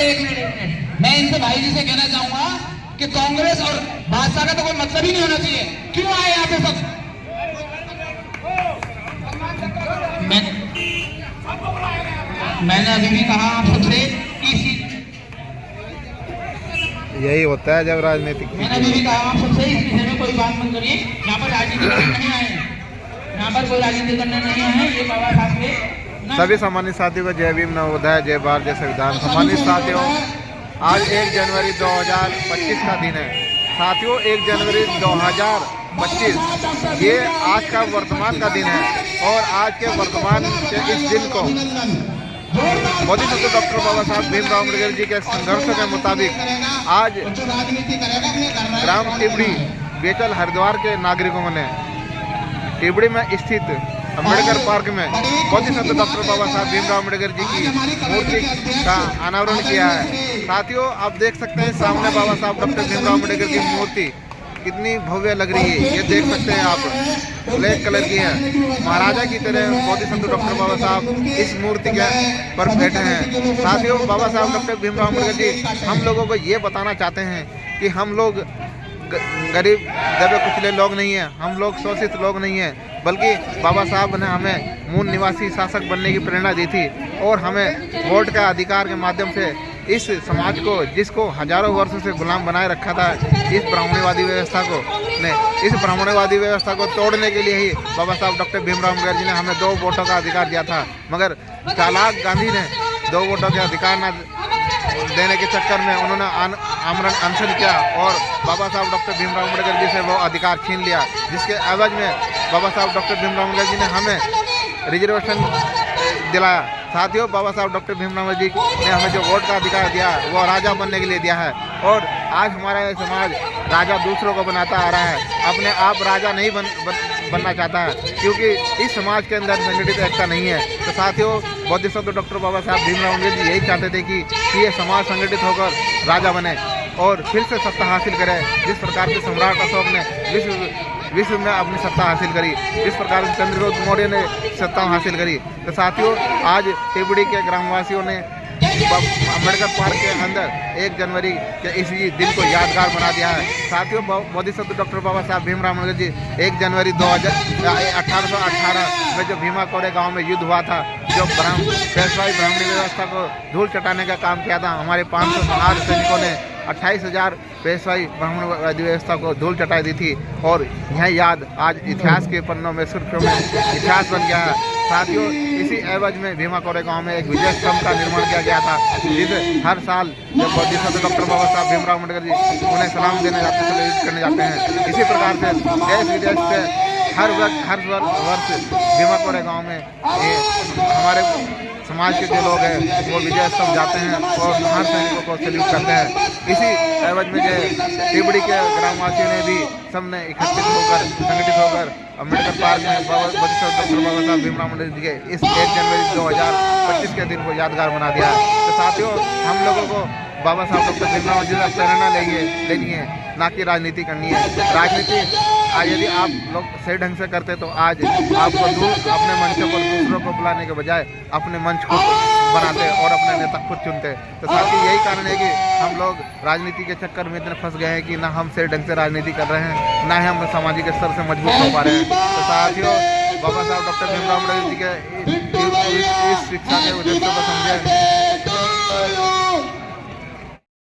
एक मिनट, मैं इनसे भाई जी से कहना चाहूंगा कि कांग्रेस और भाजपा का तो कोई मतलब ही नहीं होना चाहिए। क्यों आए यहाँ पे सब? मैंने अभी भी कहा आप सबसे कि यही होता है जब राजनीतिक, मैंने अभी भी कहा आप सबसे इस विषय में कोई बात मत करिए। यहाँ पर राजनीति करने नहीं आए, यहाँ पर कोई राजनीति करने नहीं आए। ये बाबा साहब के सभी सम्मानित साथियों को जय भीम, नवोदय, जय भारत, जय संविधान। सम्मानित साथियों, आज 1 जनवरी 2025 का दिन है। साथियों, 1 जनवरी 2025 ये आज का वर्तमान का दिन है और आज के वर्तमान के इस दिन को मोदी सरकार डॉक्टर बाबा साहब भीमराव अम्बेडकर जी के संघर्ष के मुताबिक आज ग्राम टिबड़ी बेचल हरिद्वार के नागरिकों ने टिबड़ी में स्थित अम्बेडकर पार्क में मोदी सरकार डॉक्टर बाबा साहब भीमराव अम्बेडकर जी की मूर्ति का अनावरण किया है। साथियों, आप देख सकते हैं सामने बाबा साहब डॉक्टर भीमराव अम्बेडकर की मूर्ति कितनी भव्य लग रही है। ये देख सकते हैं आप, ब्लैक कलर की है। महाराजा की तरह मोदी संत डॉक्टर बाबा साहब इस मूर्ति के पर बैठे हैं। साथियों, बाबा साहब डॉक्टर भीमराव अम्बेडकर जी हम लोगों को ये बताना चाहते हैं कि हम लोग गरीब दबे कुचले लोग नहीं हैं, हम लोग शोषित लोग नहीं हैं, बल्कि बाबा साहब ने हमें मूल निवासी शासक बनने की प्रेरणा दी थी और हमें वोट का अधिकार के माध्यम से इस समाज को, जिसको हजारों वर्षों से गुलाम बनाए रखा था, इस ब्राह्मणवादी व्यवस्था को इस ब्राह्मणवादी व्यवस्था को तोड़ने के लिए ही बाबा साहब डॉक्टर भीमराव अम्बेडकर जी ने हमें 2 वोटों का अधिकार दिया था। मगर चालाक गांधी ने 2 वोटों के अधिकार न देने के चक्कर में उन्होंने आमरण अनशन किया और बाबा साहब डॉक्टर भीमराव अम्बेडकर जी से वो अधिकार छीन लिया, जिसके एवज में बाबा साहब डॉक्टर भीमराव अम्बेडकर जी ने हमें रिजर्वेशन दिलाया। साथियों, बाबा साहब डॉक्टर भीमराव जी ने हमें जो वोट का अधिकार दिया है वो राजा बनने के लिए दिया है और आज हमारा ये समाज राजा दूसरों को बनाता आ रहा है, अपने आप राजा नहीं बनना चाहता है, क्योंकि इस समाज के अंदर संगठित एकता नहीं है। तो साथियों, बोधिसत्व डॉक्टर बाबा साहब भीमराव अम्बेडकर जी यही चाहते थे कि ये समाज संगठित होकर राजा बने और फिर से सत्ता हासिल करे, जिस प्रकार से सम्राट अशोक ने विश्व में अपनी सत्ता हासिल करी, जिस प्रकार से चंद्रगुप्त मौर्य ने सत्ता हासिल करी। तो साथियों, आज टिबड़ी के ग्रामवासियों ने अम्बेडकर पार्क के अंदर 1 जनवरी के इसी दिन को यादगार बना दिया है। साथियों, बोधिसत्व डॉक्टर बाबा साहब भीमराव अम्बेडकर जी 1 जनवरी 1818 में जो भीमा कोरे गांव में युद्ध हुआ था, जो पेशवाई ब्राह्मणी व्यवस्था को धूल चटाने का काम किया था, हमारे 500 सैनिकों ने 28,000 पेशवाई ब्राह्मणवादी व्यवस्था को धूल चटाई दी थी और यह याद आज इतिहास के पन्नों में, सुर्खियों में इतिहास बन गया है। साथियों, इसी एवज में भीमा कोरे गांव में एक विजय स्तंभ का निर्माण किया गया था, जिसे हर साल जब बोधिसत्व डॉक्टर बाबा साहब भीमराव अम्बेडकर जी उन्हें सलाम देने जाते हैं, सेलिब्रेट करने जाते हैं। इसी प्रकार से देश विदेश से हर वर्ष भीमा कोरे गाँव में ये हमारे समाज के जो लोग हैं वो विजय स्तंभ जाते हैं और महान सैनिकों को सैल्यूट करते हैं। इसी एवज में जो टिबड़ी के ग्रामवासियों ने भी सबने इकट्ठित होकर, संगठित होकर अम्बेडकर पार्क में बोधिसत्व डॉक्टर बाबा साहब भीमराव अम्बेडकर जी के इस 1 जनवरी 2025 के दिन को यादगार बना दिया है। तो साथियों, हम लोगों को बाबा साहब डॉक्टर भीमराव जी से प्रेरणा लेनी है, ना कि राजनीति करनी है। राजनीति यदि आप लोग सही ढंग से करते तो आज आपको अपने मंचों पर दूसरों को बुलाने के बजाय अपने मंच खुद बनाते और अपने नेता खुद चुनते। तो साथ ही यही कारण है कि हम लोग राजनीति के चक्कर में इतने फंस गए हैं कि ना हम सही ढंग से राजनीति कर रहे हैं, ना ही हम सामाजिक स्तर से मजबूत हो पा रहे हैं। तो साथियों, बाबा साहब डॉक्टर भीमराव अम्बेडकर जी के इस शिक्षा के उद्देश्य को समझे